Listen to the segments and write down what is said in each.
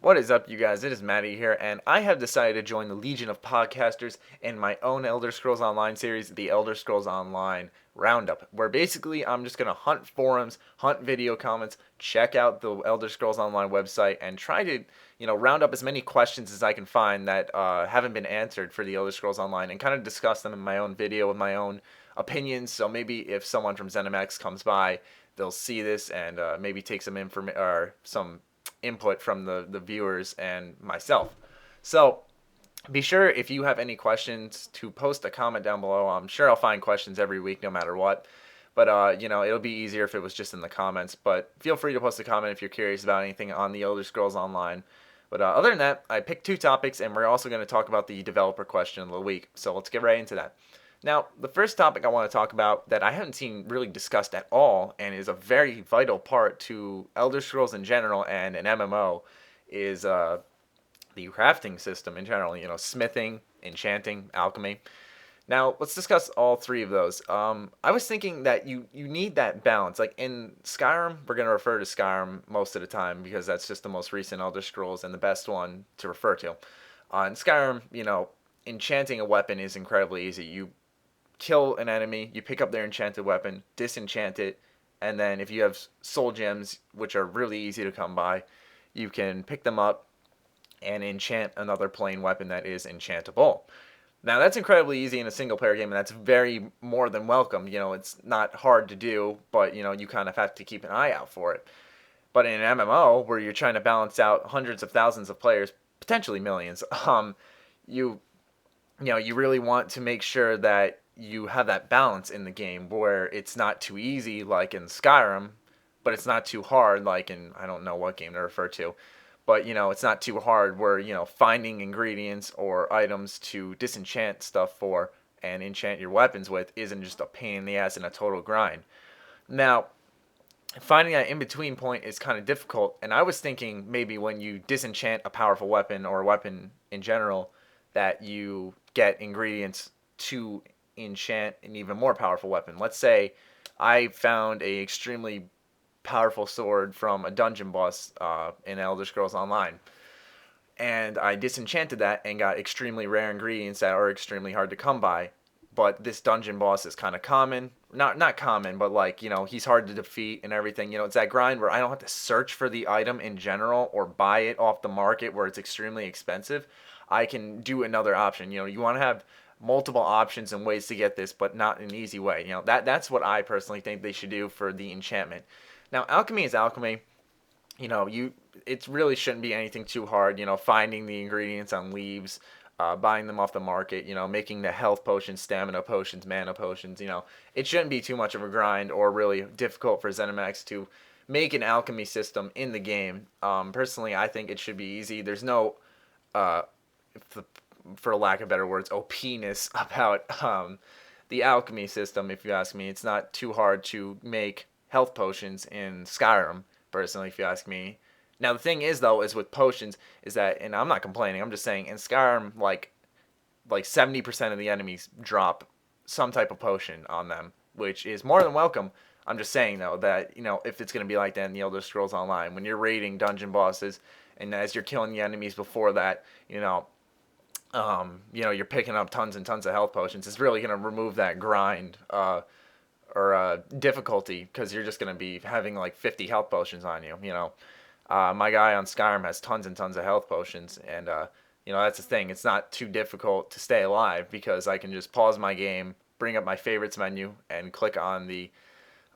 What is up, you guys? It is Maddie here, and I have decided to join the Legion of Podcasters in my own Elder Scrolls Online series, the Elder Scrolls Online Roundup, where basically I'm just going to hunt forums, hunt video comments, check out the Elder Scrolls Online website, and try to, round up as many questions as I can find that haven't been answered for the Elder Scrolls Online and kind of discuss them in my own video with my own opinions. So maybe if someone from ZeniMax comes by, they'll see this and maybe take some information or some input from the viewers and myself. So be sure if you have any questions to post a comment down below. I'm sure I'll find questions every week no matter what. But it'll be easier if it was just in the comments. But feel free to post a comment if you're curious about anything on the Elder Scrolls Online. But other than that, I picked two topics, and we're also going to talk about the developer question of the week. So let's get right into that. Now, the first topic I want to talk about that I haven't seen really discussed at all and is a very vital part to Elder Scrolls in general and an MMO is the crafting system in general, smithing, enchanting, alchemy. Now, let's discuss all three of those. I was thinking that you need that balance. Like in Skyrim, we're going to refer to Skyrim most of the time because that's just the most recent Elder Scrolls and the best one to refer to. In Skyrim, enchanting a weapon is incredibly easy. You kill an enemy, you pick up their enchanted weapon, disenchant it, and then if you have soul gems, which are really easy to come by, you can pick them up and enchant another plain weapon that is enchantable. Now that's incredibly easy in a single player game, and that's very more than welcome. It's not hard to do, but you kind of have to keep an eye out for it. But in an MMO where you're trying to balance out hundreds of thousands of players, potentially millions, you you really want to make sure that you have that balance in the game where it's not too easy like in Skyrim, but it's not too hard like in I don't know what game to refer to. But it's not too hard where finding ingredients or items to disenchant stuff for and enchant your weapons with isn't just a pain in the ass and a total grind. Now, finding that in between point is kind of difficult, and I was thinking maybe when you disenchant a powerful weapon or a weapon in general that you get ingredients to enchant an even more powerful weapon. Let's say I found a extremely powerful sword from a dungeon boss in Elder Scrolls Online, and I disenchanted that and got extremely rare ingredients that are extremely hard to come by. But this dungeon boss is kind of common, not common, but like he's hard to defeat and everything. It's that grind where I don't have to search for the item in general or buy it off the market where it's extremely expensive. I can do another option. You want to have multiple options and ways to get this, but not in an easy way. That's what I personally think they should do for the enchantment. Now, alchemy is alchemy. It really shouldn't be anything too hard. Finding the ingredients on leaves, buying them off the market. Making the health potions, stamina potions, mana potions. It shouldn't be too much of a grind or really difficult for ZeniMax to make an alchemy system in the game. Personally, I think it should be easy. There's no, uh, for lack of better words, OP-ness about the alchemy system. If you ask me, it's not too hard to make health potions in Skyrim, personally, if you ask me. Now the thing is though, is with potions, is that, and I'm not complaining, I'm just saying in Skyrim, like 70% of the enemies drop some type of potion on them, which is more than welcome. I'm just saying though that if it's gonna be like that in the Elder Scrolls Online, when you're raiding dungeon bosses, and as you're killing the enemies before that, you're picking up tons and tons of health potions. It's really gonna remove that grind or difficulty because you're just going to be having like 50 health potions on you. My guy on Skyrim has tons and tons of health potions, and that's the thing. It's not too difficult to stay alive because I can just pause my game, bring up my favorites menu, and click on the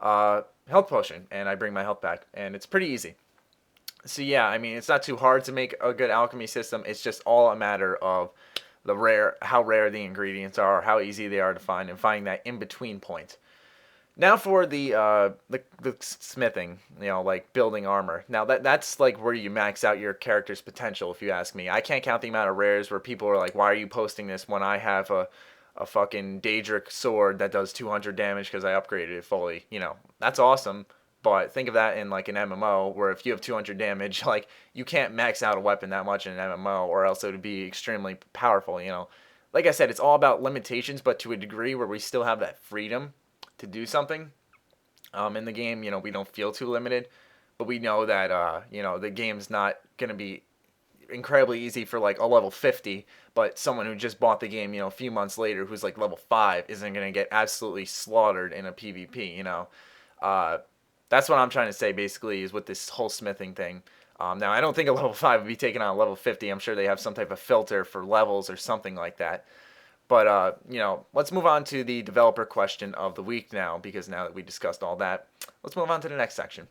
health potion, and I bring my health back, and it's pretty easy. So yeah, I mean, it's not too hard to make a good alchemy system. It's just all a matter of how rare the ingredients are, how easy they are to find, and finding that in between point. Now for the smithing, like building armor. Now that's like where you max out your character's potential, if you ask me. I can't count the amount of rares where people are like, "Why are you posting this when I have a fucking Daedric sword that does 200 damage because I upgraded it fully?" That's awesome. But think of that in like an MMO where if you have 200 damage, like you can't max out a weapon that much in an MMO, or else it would be extremely powerful. Like I said, it's all about limitations, but to a degree where we still have that freedom to do something in the game. We don't feel too limited, but we know that the game's not gonna be incredibly easy for like a level 50, but someone who just bought the game, a few months later who's like level 5 isn't going to get absolutely slaughtered in a PvP. Uh, that's what I'm trying to say basically is with this whole smithing thing. Now, I don't think a level 5 would be taking on a level 50. I'm sure they have some type of filter for levels or something like that. But, let's move on to the developer question of the week now, because now that we discussed all that, let's move on to the next section.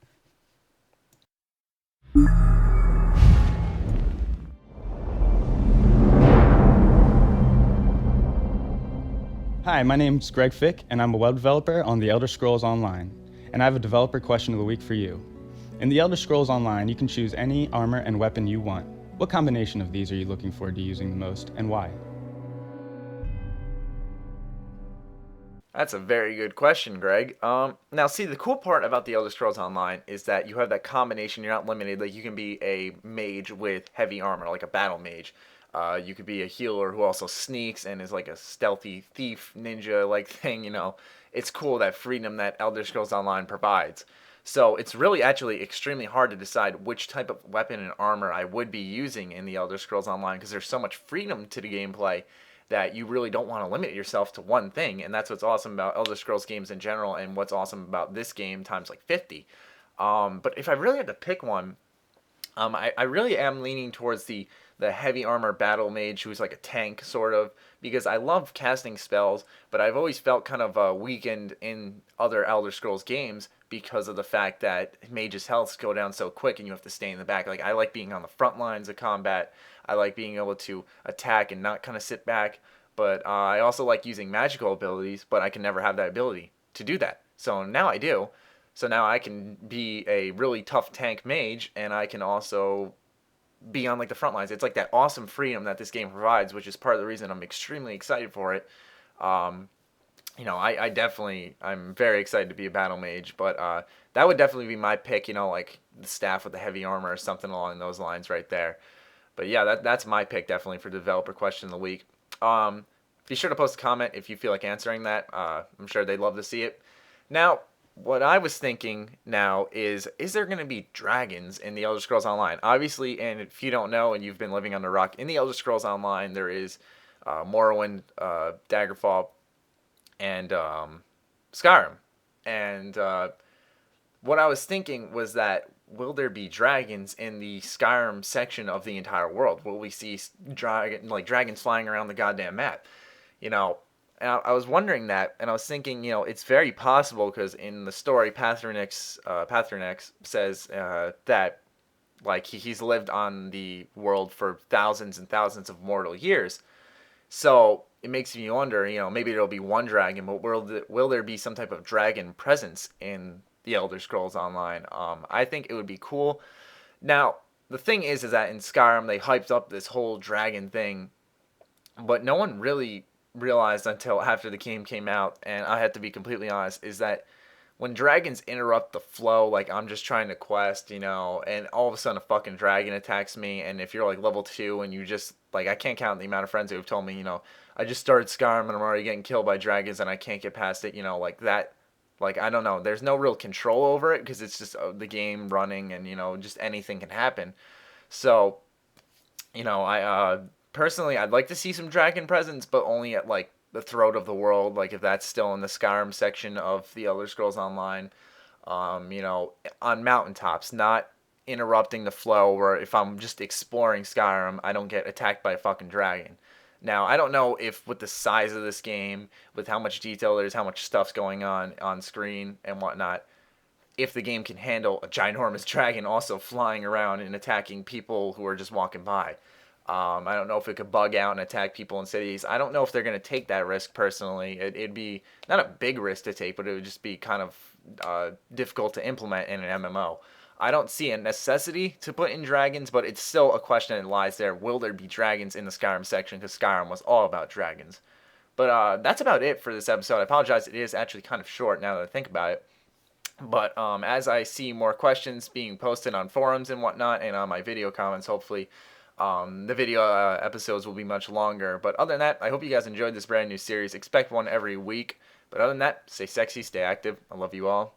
Hi, my name's Greg Fick, and I'm a web developer on The Elder Scrolls Online, and I have a developer question of the week for you. In The Elder Scrolls Online, you can choose any armor and weapon you want. What combination of these are you looking forward to using the most, and why? That's a very good question, Greg. Now, see, the cool part about the Elder Scrolls Online is that you have that combination. You're not limited. Like, you can be a mage with heavy armor, like a battle mage. You could be a healer who also sneaks and is like a stealthy thief ninja like thing. It's cool, that freedom that Elder Scrolls Online provides. So it's really actually extremely hard to decide which type of weapon and armor I would be using in the Elder Scrolls Online, because there's so much freedom to the gameplay that you really don't want to limit yourself to one thing. And that's what's awesome about Elder Scrolls games in general, and what's awesome about this game times like 50. But if I really had to pick one, I really am leaning towards the heavy armor battle mage who's like a tank sort of, because I love casting spells, but I've always felt kind of weakened in other Elder Scrolls games because of the fact that mages' healths go down so quick and you have to stay in the back. Like, I like being on the front lines of combat. I like being able to attack and not kind of sit back. But I also like using magical abilities, but I can never have that ability to do that. So now I do. So now I can be a really tough tank mage, and I can also be on like the front lines. It's like that awesome freedom that this game provides, which is part of the reason I'm extremely excited for it. Um, I definitely, I'm very excited to be a battle mage, but that would definitely be my pick. Like the staff with the heavy armor or something along those lines right there. But yeah, that's my pick definitely for developer question of the week. Be sure to post a comment if you feel like answering that. I'm sure they'd love to see it. Now, what I was thinking now is there going to be dragons in the Elder Scrolls Online? Obviously, and if you don't know and you've been living under a rock, in the Elder Scrolls Online there is Morrowind, Daggerfall, and Skyrim. And what I was thinking was that, will there be dragons in the Skyrim section of the entire world? Will we see dragons flying around the goddamn map? You know, and I was wondering that, and I was thinking, it's very possible, because in the story, Pathornax says that like he's lived on the world for thousands and thousands of mortal years. So it makes me wonder, maybe there'll be one dragon, but will there be some type of dragon presence in the Elder Scrolls Online? I think it would be cool. Now, the thing is that in Skyrim they hyped up this whole dragon thing, but no one really realized until after the game came out, and I have to be completely honest, is that when dragons interrupt the flow, like I'm just trying to quest, and all of a sudden a fucking dragon attacks me, and if you're like level 2 and you just, like, I can't count the amount of friends who have told me, I just started Skyrim and I'm already getting killed by dragons and I can't get past it, like that. Like, I don't know, there's no real control over it because it's just the game running, and just anything can happen. So, I personally, I'd like to see some dragon presence, but only at like the throat of the world, like if that's still in the Skyrim section of the Elder Scrolls Online. On mountaintops, not interrupting the flow, where if I'm just exploring Skyrim, I don't get attacked by a fucking dragon. Now, I don't know if with the size of this game, with how much detail there's, how much stuff's going on screen and whatnot, if the game can handle a ginormous dragon also flying around and attacking people who are just walking by. I don't know if it could bug out and attack people in cities. I don't know if they're going to take that risk personally. It'd be not a big risk to take, but it would just be kind of difficult to implement in an MMO. I don't see a necessity to put in dragons, but it's still a question that lies there. Will there be dragons in the Skyrim section? Because Skyrim was all about dragons. But that's about it for this episode. I apologize. It is actually kind of short now that I think about it. But as I see more questions being posted on forums and whatnot, and on my video comments, hopefully the video episodes will be much longer. But other than that, I hope you guys enjoyed this brand new series. Expect one every week. But other than that, stay sexy, stay active. I love you all.